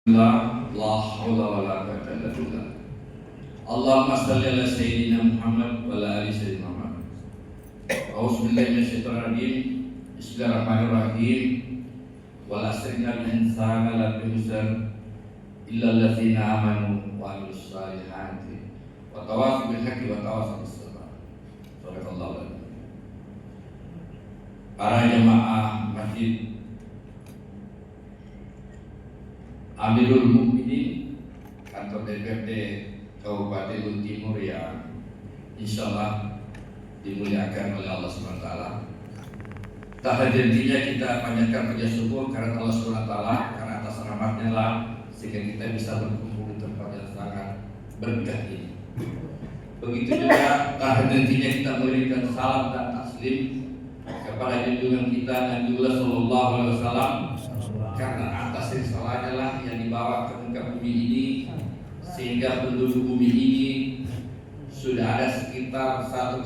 La haula wa la quwwata illa billah. Allahumma shalli ala sayyidina Muhammad wa ala ali sayyidina Muhammad. A'udzu billahi minasyaitonir rajim. Bismillahirrahmanirrahim. Wal asri innal insana lafi khusr illa allazina amanu wa amilus solihati wa tawassaw bil haqqi wa tawassaw bis sabr. Subhanallah. Para jemaah masjid Amirul Mukminin kantor DPRD Kabupaten Luhut Timur yang insyaallah dimuliakan oleh Allah SWT. Tak hentinya kita panjatkan puji syukur karena Allah SWT, karena atas rahmatnya lah sehingga kita bisa berkumpul di tempat yang sangat berkah ini. Begitu juga tak hentinya kita memberikan salam dan taslim kepada junjungan kita Nabiullah Sallallahu Alaihi Wasallam, karena atas risalahnya lah yang dibawa ke muka bumi ini sehingga penduduk bumi ini sudah ada sekitar 1,7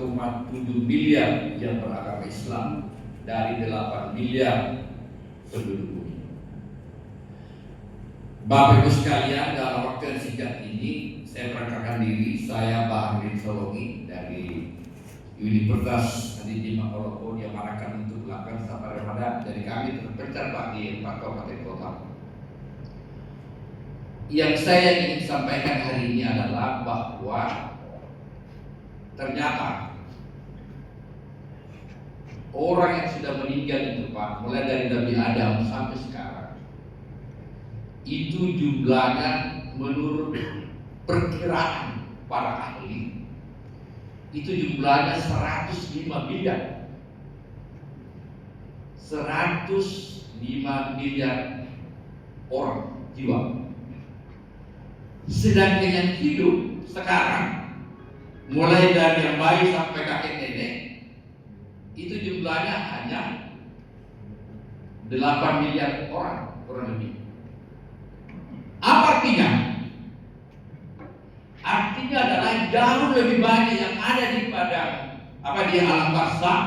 miliar yang beragama Islam dari 8 miliar penduduk bumi. Bapak Ibu sekalian, dalam waktu yang singkat ini saya perkenalkan diri, saya Bahri Sologi dari Universitas Hadiji Makoloko yang diamanahkan untuk melakukan safari Ramadan dari kami terpencar di 4 kabupaten kota. Yang saya ingin sampaikan hari ini adalah bahwa ternyata orang yang sudah meninggal itu Pak, mulai dari Nabi Adam sampai sekarang, itu jumlahnya menurut perkiraan para ahli itu jumlahnya 105 miliar. 105 miliar orang jiwa. Sedangkan yang hidup sekarang mulai dari yang bayi sampai kakek nenek itu jumlahnya hanya 8 miliar orang kurang lebih. Apa artinya? Artinya adalah jauh lebih banyak yang ada di alam barzakh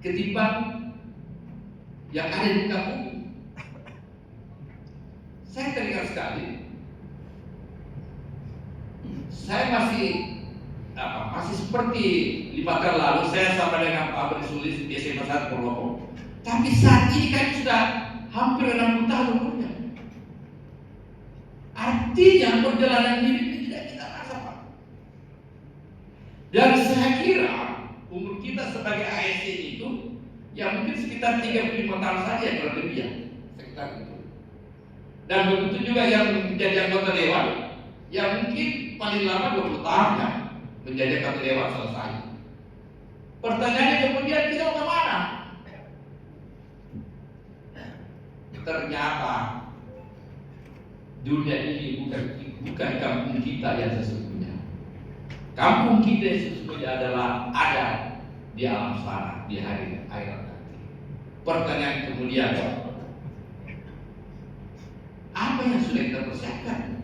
ketimbang yang ada di muka bumi. Saya teringat sekali. Saya masih seperti 5 tahun lalu saya sama dengan Pak Abri Sulis di SMA 1 Purwokerto. Tapi saat ini kan sudah hampir 60 tahun umurnya. Artinya perjalanan hidup ini tidak kita rasa Pak. Dan saya kira umur kita sebagai ASN itu ya mungkin sekitar 35 tahun saja kalau lebih ya, sekitar itu. Dan begitu juga yang menjadi anggota dewan, ya mungkin paling lama 20 tahun ya menjadi anggota dewan selesai. Pertanyaannya kemudian kita mau kemana? Ternyata dunia ini bukan kampung kita yang sesungguhnya. Kampung kita yang sesungguhnya adalah ada di alam sana di hari akhirat nanti. Pertanyaan kemudian, apa yang sudah kita persiapkan?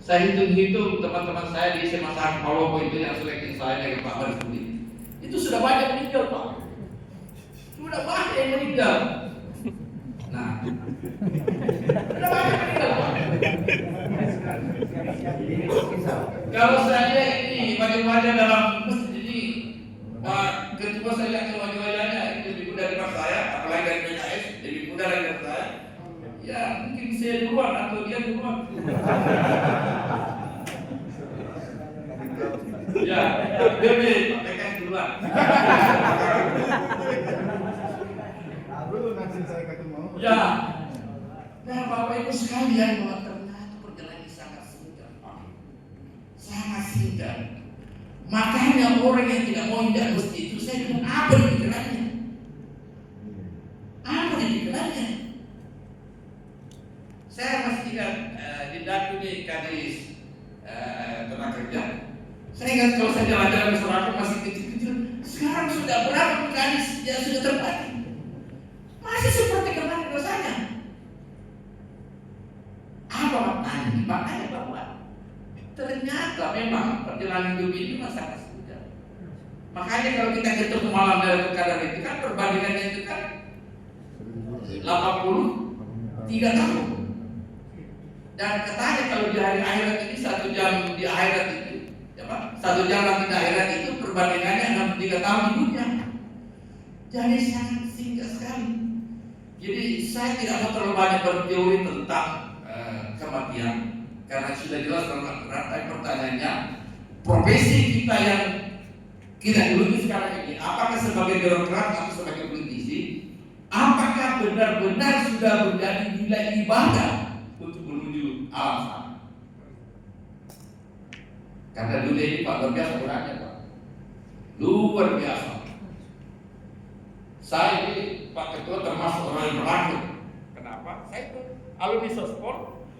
Saya hitung-hitung teman-teman saya di SMA 1 Purwokerto itu yang seleksi saya dengan Pak Barsudi, itu sudah banyak meninggal Pak. Sudah banyak yang meninggal. Nah, sudah banyak meninggal Pak. Kalau saya ini wajah-wajah dalam masjid ini, Pak Ketua saya lihat wajah-wajahnya itu lebih muda dari saya, apalagi dari PKS, lebih muda dari saya. Ya mungkin saya duluan atau dia duluan. Ya, demi PKS duluan. Ya, nah Bapak Ibu sekalian, bahwa ternyata perjalanan ini sangat singkat, sangat singkat. Makanya orang yang tidak mau indah mesti itu saya bilang apa di pikirannya? Apa di pikirannya? Saya masih ingat di Datu di Kadis tenaga kerja. Saya ingat kalau saya jalan-jalan ke Surakarta masih kecil-kecil. Sekarang sudah berapa Kadis yang sudah terpati? Masih seperti kemarin dosanya. Apa maknanya? Maknanya bahwa ternyata memang perjalanan hidup ini sangat sudah. Makanya kalau kita ketemu malam dari kadar itu kan perbandingannya itu kan 80 3 tahun. Dan katanya kalau di hari akhirat ini 1 jam di akhirat itu, ya Pak, 1 jam nanti di akhirat itu perbandingannya 63 tahun di dunia. Jadi sangat singkat sekali. Jadi saya tidak mau terlalu banyak berteori tentang kematian, karena sudah jelas dalam rantai pertanyaannya. Profesi kita yang kita geluti sekarang ini, apakah sebagai birokrat atau sebagai politisi, apakah benar-benar sudah menjadi nilai ibadah untuk menuju alam sana? Karena dunia ini Pak luar biasa beratnya Pak, luar biasa. Saya ini Pak Ketua termasuk orang yang berlanjut. Kenapa? Saya itu alumni sospol,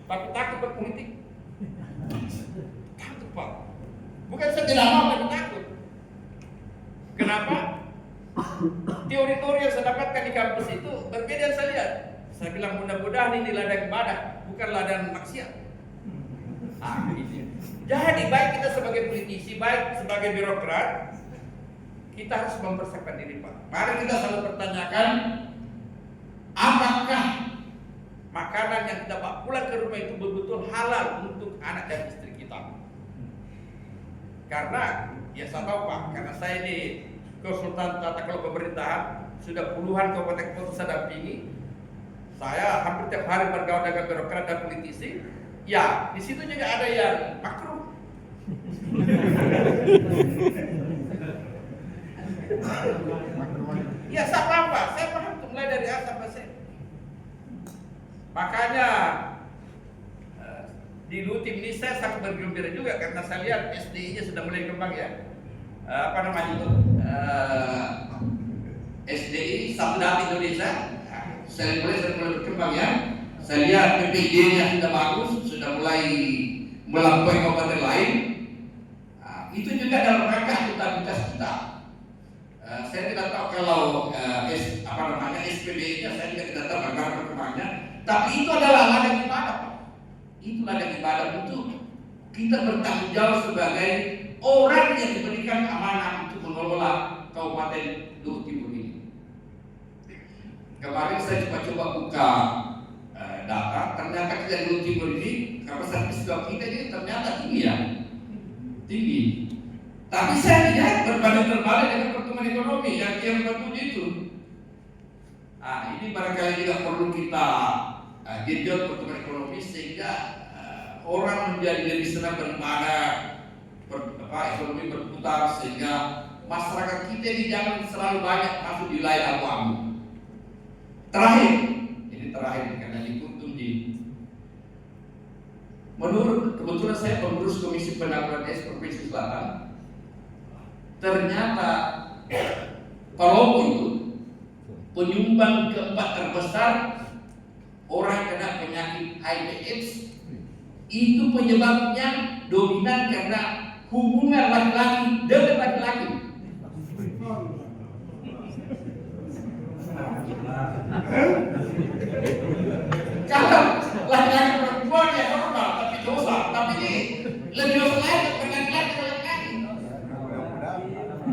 tapi takut berpolitik. Takut Pak. Bukan saya tidak mau, tapi takut. Kenapa? Teori-teori yang saya dapatkan di kampus itu berbeda yang saya lihat. Saya bilang mudah-mudahan ini ladang ibadah, bukan ladang maksiat. Jadi baik kita sebagai politisi, baik sebagai birokrat, kita harus mempersiapkan diri Pak. Mari kita selalu pertanyakan, apakah makanan yang kita bawa pulang ke rumah itu betul-betul halal untuk anak dan istri kita? Karena ya saya tahu Pak, karena saya ini konsultan tata kelola pemerintahan, sudah puluhan kabupaten kota saya dampingi. Saya hampir tiap hari bergaul dengan birokrat dan politisi. Ya, di situ juga ada yang makruh. Ya, saya paham Pak, saya paham itu mulai dari A sampai Z. Makanya di Lutim ini saya sangat bergembira juga karena saya lihat SDI-nya sudah mulai kembang ya. Apa namanya itu? SDI Sabtu Dapat Indonesia. Saya mulai berkembang ya. Saya lihat PPJ-nya sudah bagus, sudah mulai melampaui kabupaten lain. Itu juga dalam rangka akuntabilitas kita. Saya tidak tahu kalau SPB-nya saya tidak tahu bagaimana perkembangannya. Tapi itu adalah ladang ibadah. Itu ladang ibadah untuk kita bertanggung jawab sebagai orang yang diberikan amanah untuk mengelola Kabupaten Luhut Timur ini. Kemarin saya coba buka data, ternyata kita di Luhut Timur ini kapasitas fiskal kita ini ternyata tinggi ya, tinggi. Tapi saya lihat berbanding terbalik dengan pertumbuhan ekonomi yang berpuji itu. Ini barangkali juga perlu kita genjot pertumbuhan ekonomi sehingga orang menjadi lebih senang beribadah, ekonomi berputar, sehingga masyarakat kita ini jangan selalu banyak masuk di wilayah abu-abu. Terakhir, ini terakhir karena dikuntum di. Menurut kebetulan saya pengurus Komisi Penanggulangan AIDS Provinsi Selatan. Ternyata kalau itu penyumbang keempat terbesar orang kena penyakit HIV/AIDS itu penyebabnya dominan karena hubungan laki-laki dengan laki-laki. Kalau laki-laki perempuan ya normal tapi dosa, tapi ini lebih dosa lagi dengan laki-laki.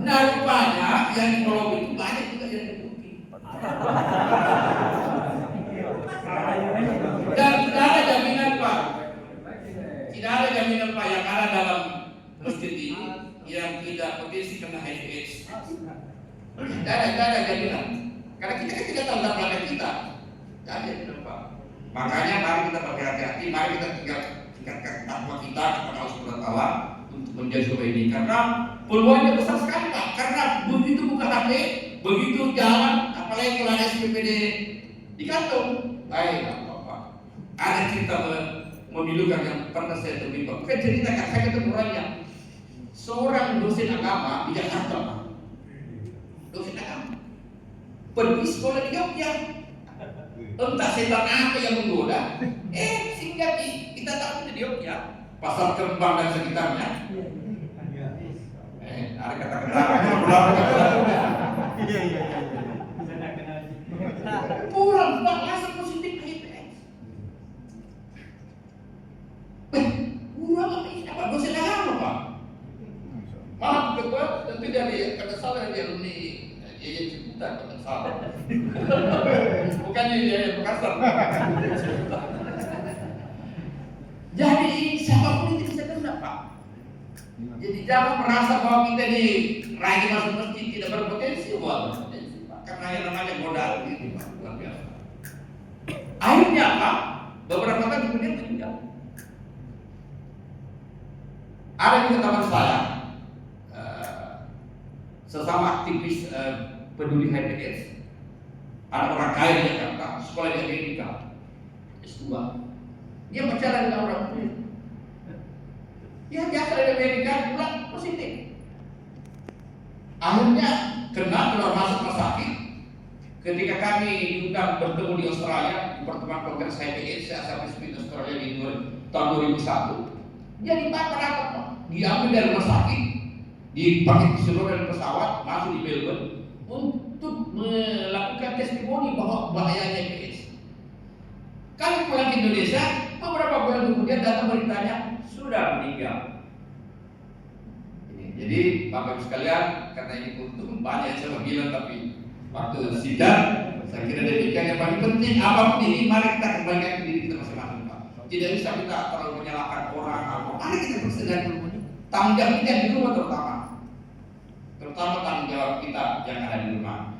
Nah rupanya yang ditolong itu banyak juga yang terbukti. Dan tidak ada jaminan Pak. Tidak ada jaminan Pak yang ada dalam masjid ini yang tidak potensi kena HIV/AIDS. Tidak ada jaminan. Karena kita kan tidak tahu belakang kita. Tidak ada jaminan Pak. Makanya mari kita berhati-hati, mari kita tingkatkan takwa kita kepada Allah Subhanahu wa taala untuk menjadi seperti ini. Karena peluangnya besar sekali Pak. Karena begitu buka HP, begitu jalan, apalagi kalau ada SPPD di kantor, baik Pak. Ada cerita memilukan yang pernah saya temui Pak. Bukan cerita kan, saya ketemu orangnya. Seorang dosen agama di Jakarta Pak. Dosen agama. Pergi sekolah di Jogja. Entah setan apa yang menggoda. Sehingga kita tahu itu di Jogja, Pasar Kembang dan sekitarnya. Ada kata-kata kurang Pak, langsung positif HIV/AIDS. Kurang apa ini? Apa dosen agama Pak? Maaf ketua, tentu dari kata salah dari alumni Ciputat kata salah. Bukannya dia Makassar. Jadi siapapun itu bisa kena, Pak. Jadi jangan merasa bahwa kita di raja masuk masjid tidak berpotensi, berpotensi, Pak. Karena yang namanya godaan itu, Pak, luar biasa. Akhirnya apa? Beberapa tahun kemudian meninggal. Ada juga teman saya, sesama aktivis peduli HIV/AIDS, ada orang kaya di Jakarta, sekolah di Amerika, S2. Dia berjalan dengan orang kulit. Dia biasa dari Amerika pulang positif. Akhirnya kena keluar masuk rumah sakit. Ketika kami diundang bertemu di Australia di pertemuan kongres HIV/AIDS Association Australia di tahun 2001, dia dipapar apa? Diambil dari rumah sakit, dipakai keseluruhan dari pesawat, masuk di Melbourne untuk melakukan testimoni bahwa bahayanya HIV/AIDS. Kami pulang ke Indonesia, beberapa bulan kemudian datang beritanya sudah meninggal. Jadi Bapak Ibu sekalian, karena ini untung banyak yang saya bilang, tapi waktu sidang saya kira demikian. Yang paling penting apapun ini, mari kita kembalikan ke diri kita masing-masing, Pak. Tidak bisa kita terlalu menyalahkan orang atau mari kita bersedar dulu. Tanggung jawab kita di rumah terutama tanggung jawab kita yang ada di rumah.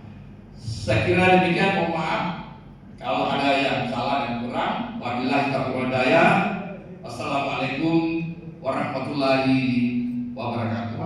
Saya kira demikian. Mohon maaf kalau ada yang salah dan kurang. Wabillahi taufiq wal hidayah. Wassalamualaikum warahmatullahi wabarakatuh.